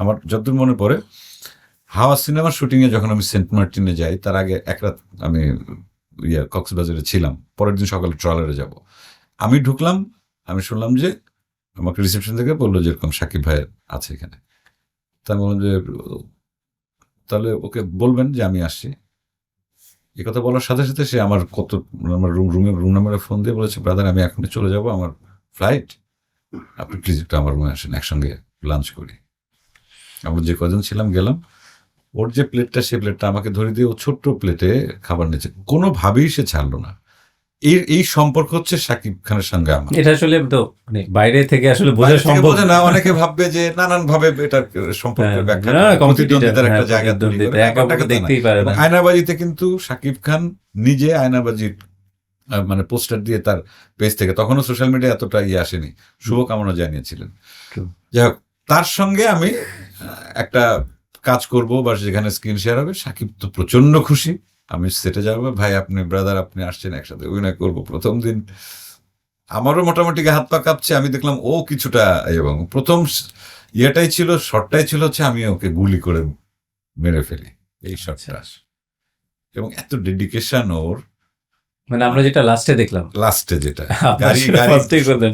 আমার যতদূর মনে পড়ে, হাওয়া সিনেমার শুটিংয়ে যখন আমি সেন্ট মার্টিনে যাই, তার আগে এক রাত আমি কক্সবাজারে ছিলাম, পরের দিন সকালে ট্রলারে যাব। আমি ঢুকলাম, আমি শুনলাম যে আমাকে রিসেপশন থেকে বললো যে এরকম সাকিব ভাই আছে এখানে। তা আমি বললাম যে তাহলে ওকে বলবেন যে আমি আসছি। এই কথা বলার সাথে সাথে সে আমার আমার রুম নাম্বারে ফোন দিয়ে বলেছে, ব্রাদার আমি এখনই চলে যাব, আমার ফ্লাইট, আপনি প্লিজ একটু আমার রুমে আসেন, একসঙ্গে লাঞ্চ করি। আমরা যে কজন ছিলাম গেলাম, ওর যে প্লেটটা, সেই প্লেটটা আমাকে ধরে দিয়ে ও ছোট্ট প্লেটে খাবার নিয়েছে, কোনোভাবেই সে ছাড়লো না। এই সম্পর্ক হচ্ছে শাকিব খানের সঙ্গে আমার। এটা আসলে তো মানে বাইরে থেকে আসলে বোঝা সম্ভব না, অনেকে ভাববে যে নানান ভাবে এটা সম্পর্কের ব্যাখ্যা, প্রতিদ্বন্দ্বিতার একটা জায়গা তৈরি করে, দেখতেই পারে না। আয়নাবাজিতে কিন্তু শাকিব খান নিজে আয়নাবাজির মানে পোস্টার দিয়ে তার পেজ থেকে, তখনও সোশ্যাল মিডিয়া এতটা আসেনি, শুভকামনা জানিয়েছিলেন। যাই হোক, তার সঙ্গে আমি একটা কাজ করব বা যেখানে স্ক্রিন শেয়ার হবে, শাকিব তো প্রচন্ড খুশি, আমি সেটে যাবো, ভাই আপনি ব্রাদার আপনি আসছেন, একসাথে অভিনয় করবো। প্রথম দিন আমারও মোটামুটি হাত পা কাঁপছে, আমি দেখলাম ও কিছুটা, এবং প্রথম ইয়েটাই ছিল, শটটাই ছিল হচ্ছে আমি ওকে গুলি করে মেরে ফেলি, এই শটটা। এবং এত ডেডিকেশন ওর, মানে আমরা যেটা লাস্টে দেখলাম, লাস্টে যেটা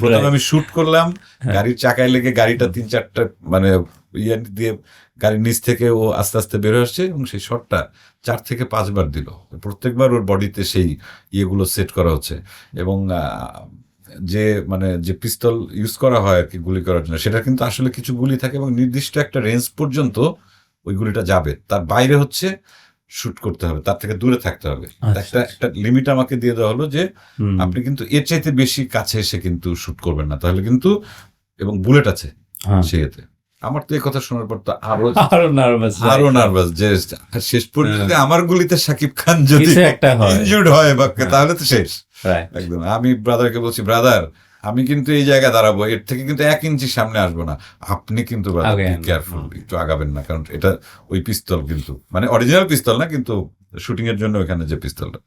প্রথমে আমি শুট করলাম, গাড়ির চাকায় লেগে গাড়িটা 3-4টা মানে ইয়ে দিয়ে গাড়ির নিচ থেকে ও আস্তে আস্তে বের আসছে, এবং সেই শটটা 4 থেকে 5 বার দিল, প্রত্যেকবার ওর বডিতে সেই ইয়েগুলো সেট করা হচ্ছে। এবং যে মানে যে পিস্তল ইউজ করা হয় আর কি গুলি করার জন্য, সেটা কিন্তু আসলে কিছু গুলি থাকে এবং নির্দিষ্ট একটা রেঞ্জ পর্যন্ত ওই গুলিটা যাবে, তার বাইরে হচ্ছে শুট করতে হবে, তার থেকে দূরে থাকতে হবে। একটা লিমিট আমাকে দিয়ে দেওয়া হলো যে আপনি কিন্তু এর চাইতে বেশি কাছে এসে কিন্তু শুট করবেন না, তাহলে কিন্তু, এবং বুলেট আছে সেতে। আমার তো এই কথা শোনার পর তো আরো নার্ভাস যে শেষ পর্যন্ত আমার গুলিতে শাকিব খান যদি ইনজুর্ড হয় বা তাহলে তো শেষ একদম। আমি ব্রাদারকে বলছি, ব্রাদার আমি কিন্তু এই জায়গায় দাঁড়াবো, এর থেকে কিন্তু 1 ইঞ্চি সামনে আসবো না, আপনি কিন্তু কেয়ারফুল, একটু আগাবেন না, কারণ এটা ওই পিস্তল কিন্তু মানে অরিজিনাল পিস্তল না, কিন্তু শুটিং এর জন্য ওখানে যে পিস্তলটা,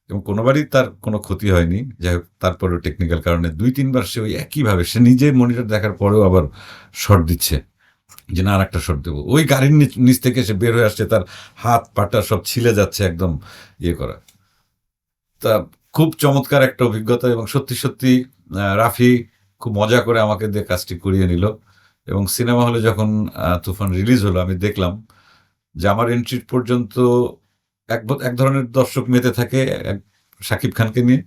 এবং কোনোবারই তার কোনো ক্ষতি হয়নি। যাই হোক, তারপরেও টেকনিক্যাল কারণে 2-3 বার সে ওই একইভাবে, সে নিজে মনিটর দেখার পরেও আবার শট দিচ্ছে যে না আর একটা শট দেবো, ওই গাড়ির নিচ থেকে সে বের হয়ে আসছে, তার হাত পাটা সব ছিলে যাচ্ছে একদম ইয়ে করা। তা খুব চমৎকার একটা অভিজ্ঞতা, এবং সত্যি সত্যি রাফি খুব মজা করে আমাকে দিয়ে কাজটি করিয়ে নিল। এবং সিনেমা হলে যখন তুফান রিলিজ হলো, আমি দেখলাম যে আমার এন্ট্রি পর্যন্ত এক ধরনের দর্শক মেতে থাকে শাকিব খানকে নিয়ে।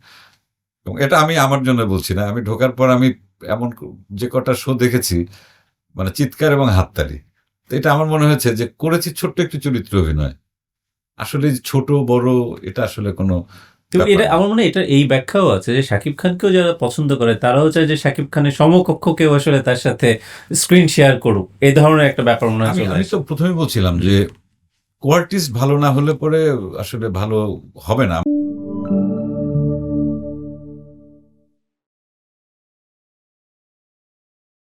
এবং এটা আমি আমার জন্য বলছি না, আমি ঢোকার পর আমি এমন যে কটা শো দেখেছি, মানে চিৎকার এবং হাততালি। তো এটা আমার মনে হয়েছে যে করেছি ছোট্ট একটি চরিত্র অভিনয়, আসলে ছোট বড় এটা আসলে কোনো, এটা আমার মনে হয় এটা এই ব্যাখ্যাও আছে যে শাকিব খানকেও যারা পছন্দ করে তারাও চায় যে শাকিব খানের সমকক্ষ কেউ আসলে তার সাথে স্ক্রিন শেয়ার করুক, এই ধরনের একটা ব্যাপার মনে হয়। আমি তো প্রথমে বলছিলাম যে কোয়ার্টিস্ট ভালো না হলে পরে আসলে ভালো হবে না।